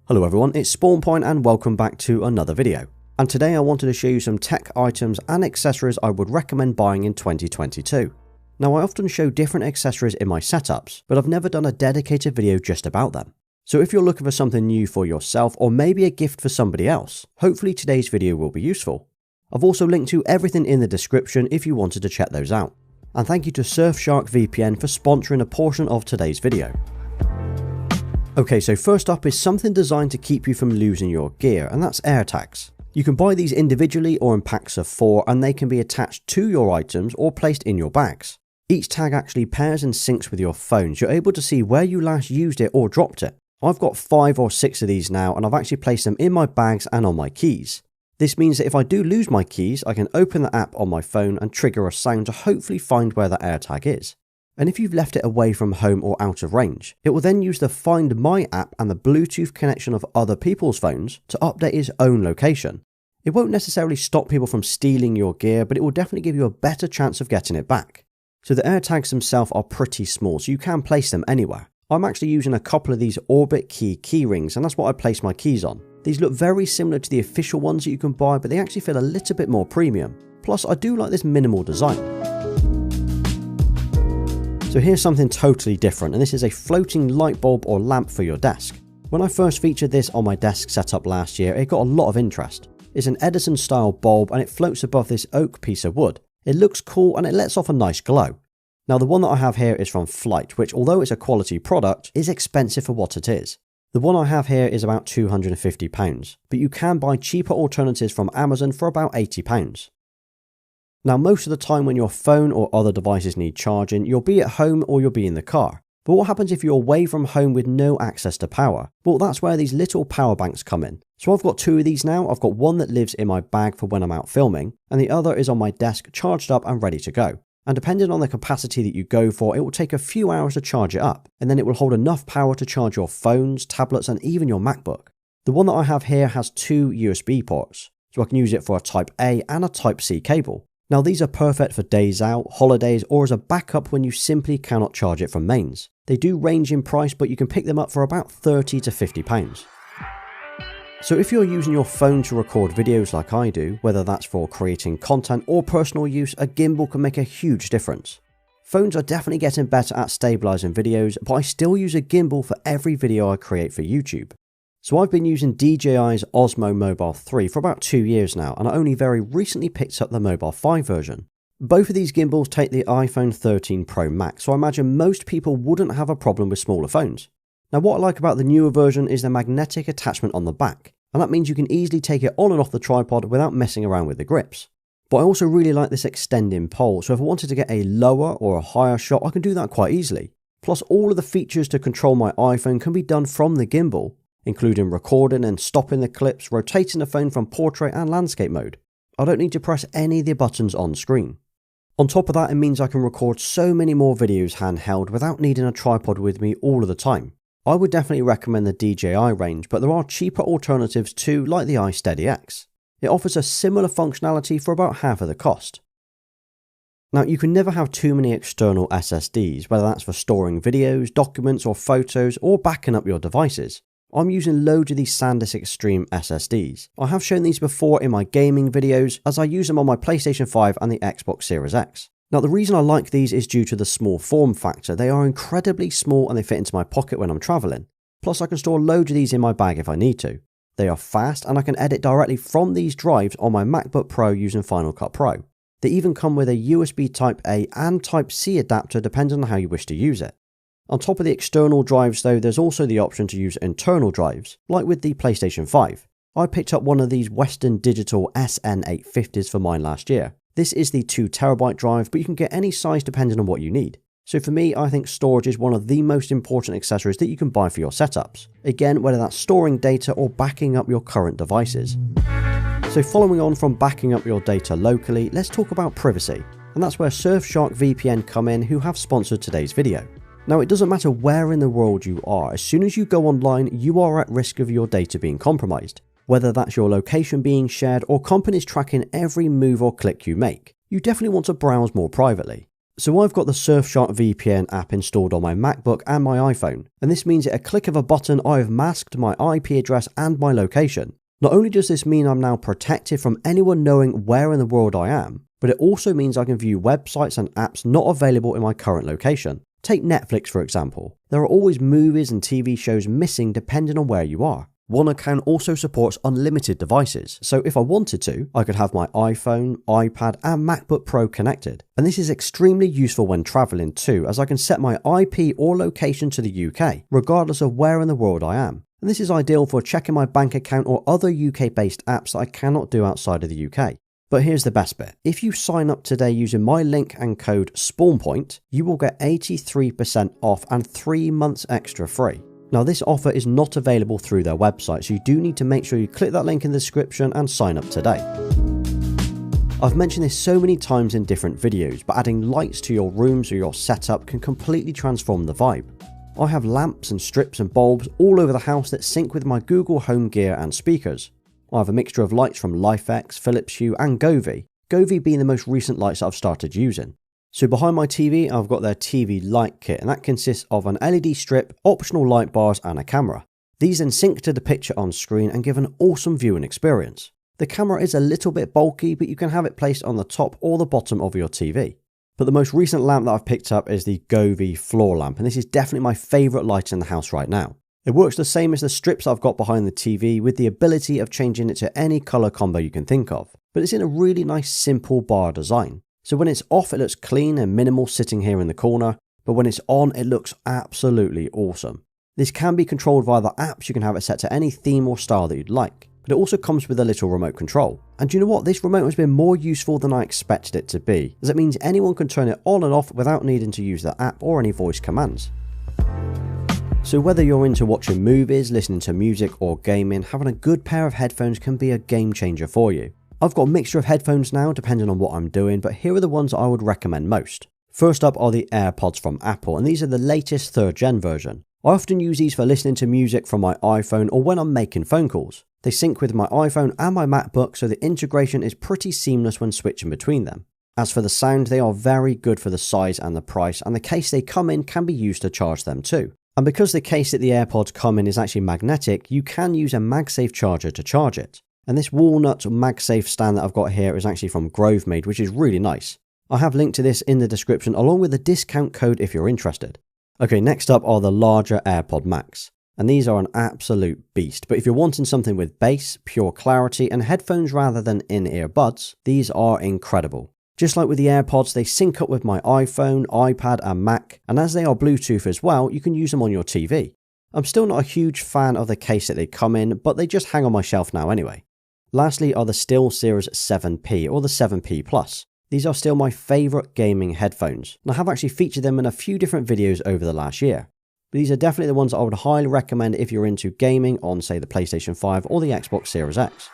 Hello everyone, it's SpawnPoint and welcome back to another video. And today I wanted to show you some tech items and accessories I would recommend buying in 2022. Now I often show different accessories in my setups, but I've never done a dedicated video just about them. So if you're looking for something new for yourself or maybe a gift for somebody else, hopefully today's video will be useful. I've also linked to everything in the description if you wanted to check those out. And thank you to Surfshark VPN for sponsoring a portion of today's video. Okay, so first up is something designed to keep you from losing your gear, and that's AirTags. You can buy these individually or in packs of 4, and they can be attached to your items or placed in your bags. Each tag actually pairs and syncs with your phone, so you're able to see where you last used it or dropped it. I've got 5 or 6 of these now, and I've actually placed them in my bags and on my keys. This means that if I do lose my keys, I can open the app on my phone and trigger a sound to hopefully find where the AirTag is. And if you've left it away from home or out of range, it will then use the Find My app and the Bluetooth connection of other people's phones to update its own location. It won't necessarily stop people from stealing your gear, but it will definitely give you a better chance of getting it back. So the AirTags themselves are pretty small, so you can place them anywhere. I'm actually using a couple of these Orbit key rings, and that's what I place my keys on. These look very similar to the official ones that you can buy, but they actually feel a little bit more premium. Plus, I do like this minimal design. So here's something totally different, and this is a floating light bulb or lamp for your desk. When I first featured this on my desk setup last year, it got a lot of interest. It's an Edison style bulb and it floats above this oak piece of wood. It looks cool and it lets off a nice glow. Now the one that I have here is from Flight, which although it's a quality product, is expensive for what it is. The one I have here is about £250, but you can buy cheaper alternatives from Amazon for about £80. Now most of the time when your phone or other devices need charging, you'll be at home or you'll be in the car. But what happens if you're away from home with no access to power? Well, that's where these little power banks come in. So I've got 2 of these now. I've got one that lives in my bag for when I'm out filming, and the other is on my desk charged up and ready to go. And depending on the capacity that you go for, it will take a few hours to charge it up, and then it will hold enough power to charge your phones, tablets, and even your MacBook. The one that I have here has 2 USB ports, so I can use it for a Type A and a Type C cable. Now these are perfect for days out, holidays, or as a backup when you simply cannot charge it from mains. They do range in price, but you can pick them up for about £30 to £50. So if you're using your phone to record videos like I do, whether that's for creating content or personal use, a gimbal can make a huge difference. Phones are definitely getting better at stabilizing videos, but I still use a gimbal for every video I create for YouTube. So I've been using DJI's Osmo Mobile 3 for about 2 years now, and I only very recently picked up the Mobile 5 version. Both of these gimbals take the iPhone 13 Pro Max, so I imagine most people wouldn't have a problem with smaller phones. Now what I like about the newer version is the magnetic attachment on the back, and that means you can easily take it on and off the tripod without messing around with the grips. But I also really like this extending pole, so if I wanted to get a lower or a higher shot, I can do that quite easily. Plus all of the features to control my iPhone can be done from the gimbal, including recording and stopping the clips, rotating the phone from portrait and landscape mode. I don't need to press any of the buttons on screen. On top of that, it means I can record so many more videos handheld without needing a tripod with me all of the time. I would definitely recommend the DJI range, but there are cheaper alternatives too, like the iSteady-X. It offers a similar functionality for about half of the cost. Now you can never have too many external SSDs, whether that's for storing videos, documents or photos, or backing up your devices. I'm using loads of these SanDisk Extreme SSDs. I have shown these before in my gaming videos, as I use them on my PlayStation 5 and the Xbox Series X. Now the reason I like these is due to the small form factor. They are incredibly small and they fit into my pocket when I'm travelling. Plus I can store loads of these in my bag if I need to. They are fast and I can edit directly from these drives on my MacBook Pro using Final Cut Pro. They even come with a USB Type A and Type C adapter depending on how you wish to use it. On top of the external drives though, there's also the option to use internal drives, like with the PlayStation 5. I picked up one of these Western Digital SN850s for mine last year. This is the 2TB drive, but you can get any size depending on what you need. So for me, I think storage is one of the most important accessories that you can buy for your setups. Again, whether that's storing data or backing up your current devices. So following on from backing up your data locally, let's talk about privacy. And that's where Surfshark VPN come in, who have sponsored today's video. Now it doesn't matter where in the world you are, as soon as you go online, you are at risk of your data being compromised. Whether that's your location being shared or companies tracking every move or click you make, you definitely want to browse more privately. So I've got the Surfshark VPN app installed on my MacBook and my iPhone, and this means at a click of a button I have masked my IP address and my location. Not only does this mean I'm now protected from anyone knowing where in the world I am, but it also means I can view websites and apps not available in my current location. Take Netflix for example. There are always movies and TV shows missing depending on where you are. One account also supports unlimited devices, so if I wanted to, I could have my iPhone, iPad and MacBook Pro connected. And this is extremely useful when travelling too, as I can set my IP or location to the UK, regardless of where in the world I am. And this is ideal for checking my bank account or other UK-based apps that I cannot do outside of the UK. But here's the best bit. If you sign up today using my link and code SpawnPoint, you will get 83% off and 3 months extra free. Now this offer is not available through their website, so you do need to make sure you click that link in the description and sign up today. I've mentioned this so many times in different videos, but adding lights to your rooms or your setup can completely transform the vibe. I have lamps and strips and bulbs all over the house that sync with my Google Home gear and speakers. I have a mixture of lights from LIFX, Philips Hue and Govee, Govee being the most recent lights that I've started using. So behind my TV, I've got their TV light kit, and that consists of an LED strip, optional light bars and a camera. These then sync to the picture on screen and give an awesome viewing experience. The camera is a little bit bulky, but you can have it placed on the top or the bottom of your TV. But the most recent lamp that I've picked up is the Govee floor lamp, and this is definitely my favourite light in the house right now. It works the same as the strips I've got behind the TV, with the ability of changing it to any colour combo you can think of, but it's in a really nice simple bar design. So when it's off it looks clean and minimal sitting here in the corner, but when it's on it looks absolutely awesome. This can be controlled via the apps. You can have it set to any theme or style that you'd like, but it also comes with a little remote control. And do you know what? This remote has been more useful than I expected it to be, as it means anyone can turn it on and off without needing to use the app or any voice commands. So whether you're into watching movies, listening to music or gaming, having a good pair of headphones can be a game changer for you. I've got a mixture of headphones now depending on what I'm doing, but here are the ones I would recommend most. First up are the AirPods from Apple, and these are the latest 3rd gen version. I often use these for listening to music from my iPhone or when I'm making phone calls. They sync with my iPhone and my MacBook, so the integration is pretty seamless when switching between them. As for the sound, they are very good for the size and the price, and the case they come in can be used to charge them too. And because the case that the AirPods come in is actually magnetic, you can use a MagSafe charger to charge it. And this walnut MagSafe stand that I've got here is actually from Grovemade, which is really nice. I have linked to this in the description along with the discount code if you're interested. Okay, next up are the larger AirPod Max. And these are an absolute beast, but if you're wanting something with bass, pure clarity and headphones rather than in-ear buds, these are incredible. Just like with the AirPods, they sync up with my iPhone, iPad and Mac, and as they are Bluetooth as well, you can use them on your TV. I'm still not a huge fan of the case that they come in, but they just hang on my shelf now anyway. Lastly are the SteelSeries 7P or the 7P Plus. These are still my favourite gaming headphones, and I have actually featured them in a few different videos over the last year. But these are definitely the ones I would highly recommend if you're into gaming on say the PlayStation 5 or the Xbox Series X.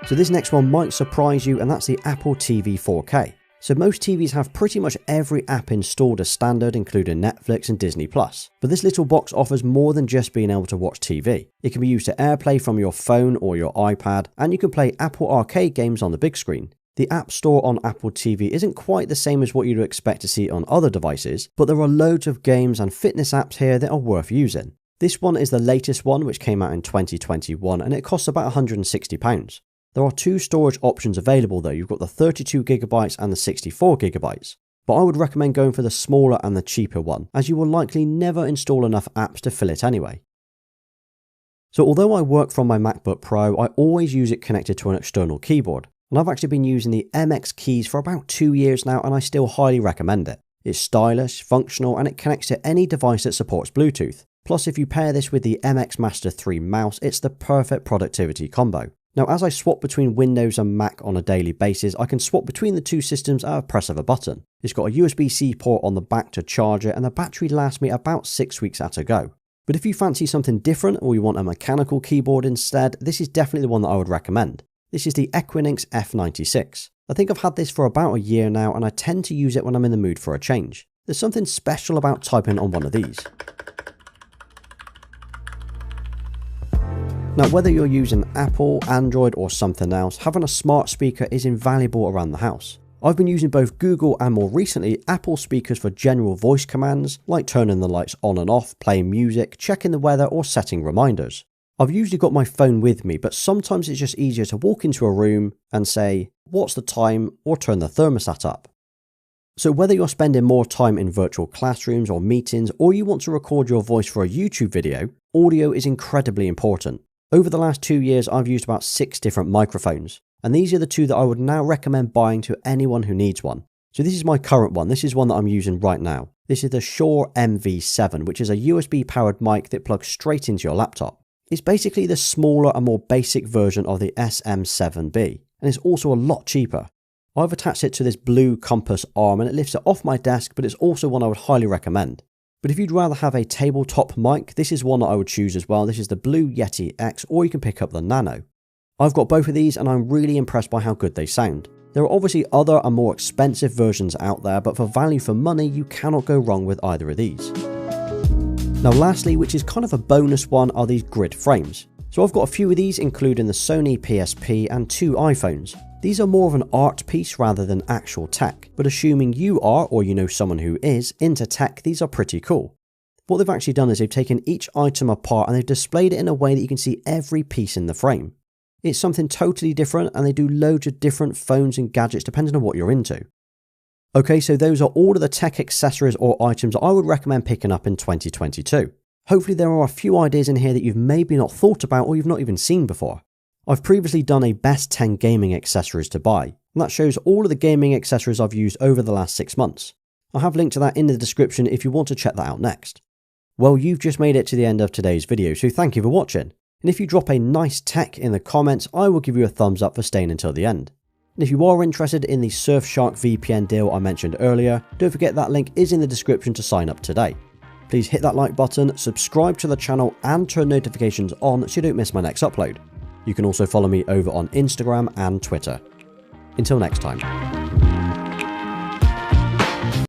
So this next one might surprise you, and that's the Apple TV 4K. So most TVs have pretty much every app installed as standard, including Netflix and Disney+. But this little box offers more than just being able to watch TV. It can be used to AirPlay from your phone or your iPad, and you can play Apple Arcade games on the big screen. The App Store on Apple TV isn't quite the same as what you'd expect to see on other devices, but there are loads of games and fitness apps here that are worth using. This one is the latest one, which came out in 2021, and it costs about £160. There are 2 storage options available though. You've got the 32GB and the 64GB, but I would recommend going for the smaller and the cheaper one, as you will likely never install enough apps to fill it anyway. So although I work from my MacBook Pro, I always use it connected to an external keyboard, and I've actually been using the MX keys for about 2 years now, and I still highly recommend it. It's stylish, functional, and it connects to any device that supports Bluetooth. Plus if you pair this with the MX Master 3 mouse, it's the perfect productivity combo. Now as I swap between Windows and Mac on a daily basis, I can swap between the 2 systems at a press of a button. It's got a USB-C port on the back to charge it, and the battery lasts me about 6 weeks at a go. But if you fancy something different or you want a mechanical keyboard instead, this is definitely the one that I would recommend. This is the Equinix F96. I think I've had this for about a year now, and I tend to use it when I'm in the mood for a change. There's something special about typing on one of these. Now whether you're using Apple, Android or something else, having a smart speaker is invaluable around the house. I've been using both Google and more recently Apple speakers for general voice commands like turning the lights on and off, playing music, checking the weather or setting reminders. I've usually got my phone with me, but sometimes it's just easier to walk into a room and say, "What's the time?" or turn the thermostat up. So whether you're spending more time in virtual classrooms or meetings, or you want to record your voice for a YouTube video, audio is incredibly important. Over the last 2 years, I've used about 6 different microphones, and these are the 2 that I would now recommend buying to anyone who needs one. So this is my current one. This is one that I'm using right now. This is the Shure MV7, which is a USB powered mic that plugs straight into your laptop. It's basically the smaller and more basic version of the SM7B, and it's also a lot cheaper. I've attached it to this blue compass arm and it lifts it off my desk, but it's also one I would highly recommend. But if you'd rather have a tabletop mic, this is one that I would choose as well. This is the Blue Yeti X, or you can pick up the Nano. I've got both of these and I'm really impressed by how good they sound. There are obviously other and more expensive versions out there, but for value for money, you cannot go wrong with either of these. Now lastly, which is kind of a bonus one, are these grid frames. So I've got a few of these, including the Sony PSP and 2 iPhones. These are more of an art piece rather than actual tech, but assuming you are, or you know someone who is, into tech, these are pretty cool. What they've actually done is they've taken each item apart and they've displayed it in a way that you can see every piece in the frame. It's something totally different, and they do loads of different phones and gadgets depending on what you're into. Okay, so those are all of the tech accessories or items I would recommend picking up in 2022. Hopefully there are a few ideas in here that you've maybe not thought about or you've not even seen before. I've previously done a best 10 gaming accessories to buy, and that shows all of the gaming accessories I've used over the last 6 months. I'll have a link to that in the description if you want to check that out next. Well, you've just made it to the end of today's video, so thank you for watching. And if you drop a nice tech in the comments, I will give you a thumbs up for staying until the end. And if you are interested in the Surfshark VPN deal I mentioned earlier, don't forget that link is in the description to sign up today. Please hit that like button, subscribe to the channel and turn notifications on so you don't miss my next upload. You can also follow me over on Instagram and Twitter. Until next time.